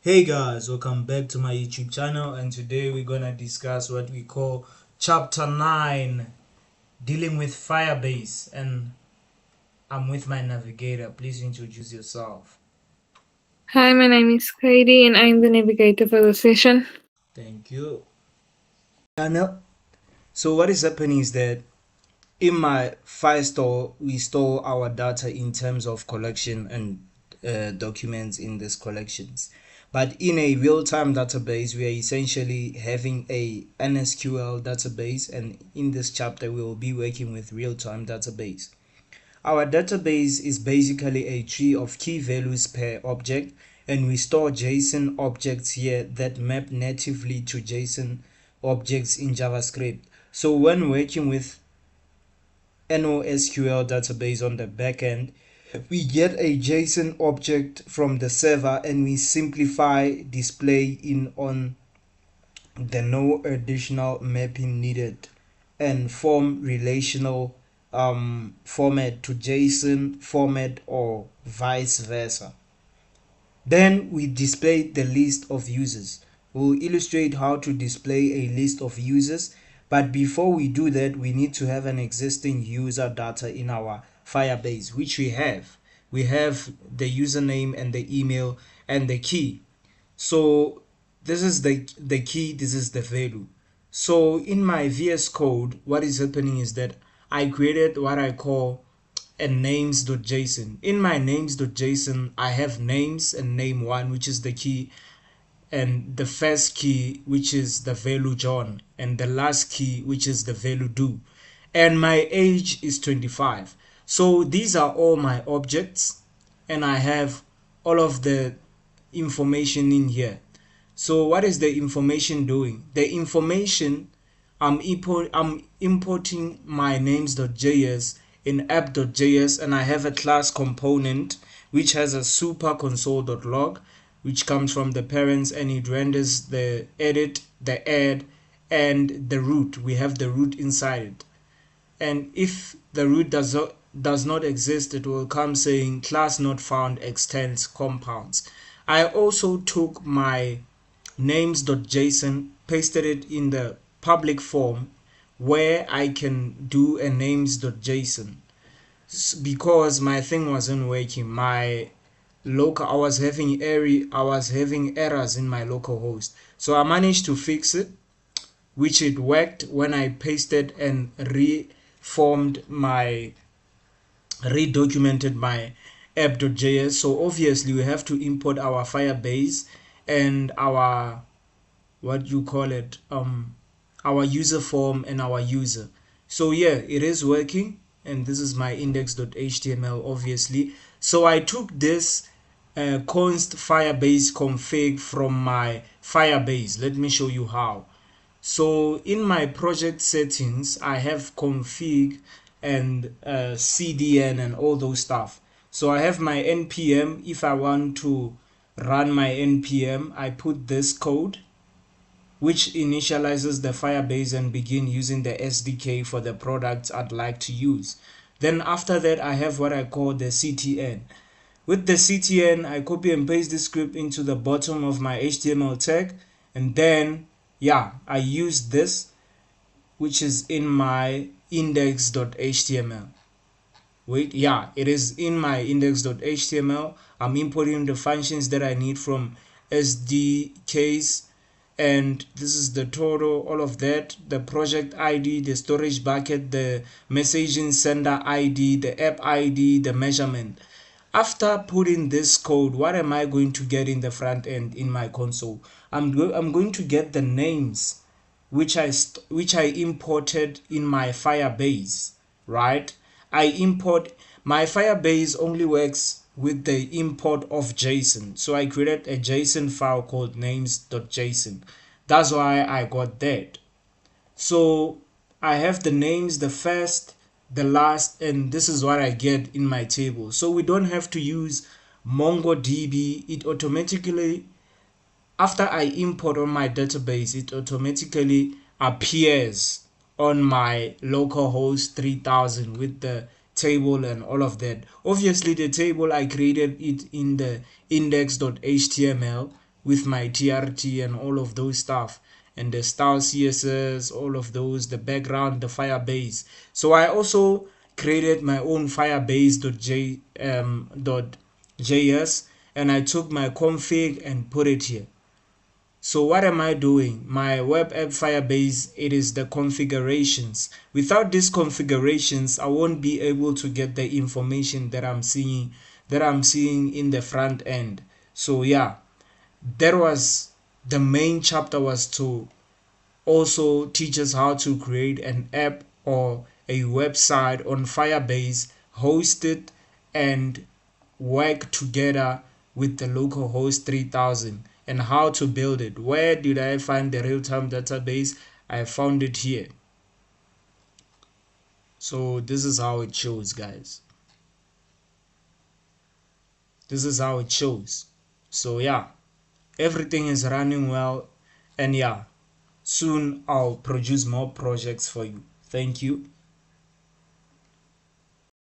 Hey guys, welcome back to my YouTube channel, and today we're gonna discuss what we call chapter 9, dealing with Firebase. And I'm with my navigator. Please introduce yourself. Hi, my name is Katie and I'm the navigator for the session. Thank you. Channel. So what is happening is that in my file store we store our data in terms of collection and documents in these collections, but in a real-time database we are essentially having a NSQL database, and in this chapter we will be working with real-time database. Our database is basically a tree of key values per object, and we store JSON objects here that map natively to JSON objects in JavaScript. So when working with NoSQL database on the backend, we get a JSON object from the server and we simplify display in on the no additional mapping needed and form relational format to JSON format or vice versa. Then we display the list of users. We'll illustrate how to display a list of users, but before we do that, we need to have an existing user data in our Firebase, which we have. We have the username and the email and the key. So this is the key, this is the value. So in my VS Code, what is happening is that I created what I call a names.json. In my names.json, I have names and name1, which is the key, and the first key, which is the value John, and the last key, which is the value do. And my age is 25. So these are all my objects, and I have all of the information in here. So what is the information doing? The information, I'm importing my names.js in app.js, and I have a class component which has a super console.log, which comes from the parents, and it renders the edit, the add, and the root. We have the root inside it. And if the root does not exist, it will come saying class not found extends compounds. I also took my names.json, pasted it in the public form where I can do a names.json, because my thing wasn't working. My local, I was having errors in my local host. So I managed to fix it, which it worked when I pasted and redocumented my app.js. So obviously we have to import our Firebase and our, what you call it, our user form and our user. So yeah, it is working, and this is my index.html obviously. So I took this const Firebase config from my Firebase. Let me show you how. So in my project settings, I have config and CDN and all those stuff. So I have my npm. If I want to run my npm, I put this code, which initializes the Firebase and begin using the SDK for the products I'd like to use. Then after that, I have what I call the CTN. With the CTN, I copy and paste this script into the bottom of my HTML tag, and then yeah, I use this, which is in my index.html. Wait, yeah, it is in my index.html. I'm importing the functions that I need from SDKs, and this is the total, all of that, the project ID, the storage bucket, the messaging sender ID, the app ID, the measurement. After putting this code, what am I going to get in the front end in my console? I'm going to get the names which I imported in my Firebase, right? I import My Firebase only works with the import of JSON. So I created a JSON file called names.json. That's why I got that. So I have the names, the first, the last, and this is what I get in my table. So we don't have to use MongoDB. It automatically, after I import on my database, it automatically appears on my localhost 3000 with the table and all of that. Obviously the table I created it in the index.html, with my TRT and all of those stuff, and the style CSS, all of those, the background, the Firebase. So I also created my own Firebase.js, and I took my config and put it here. So what am I doing? My web app Firebase, it is the configurations. Without these configurations, I won't be able to get the information that I'm seeing in the front end. So yeah, that was the main chapter, was to also teach us how to create an app or a website on Firebase, host it, and work together with the localhost 3000, and how to build it. Where did I find the real-time database? I found it here. So this is how it shows, guys. This is how it shows. So yeah, everything is running well, and yeah, soon I'll produce more projects for you. Thank you.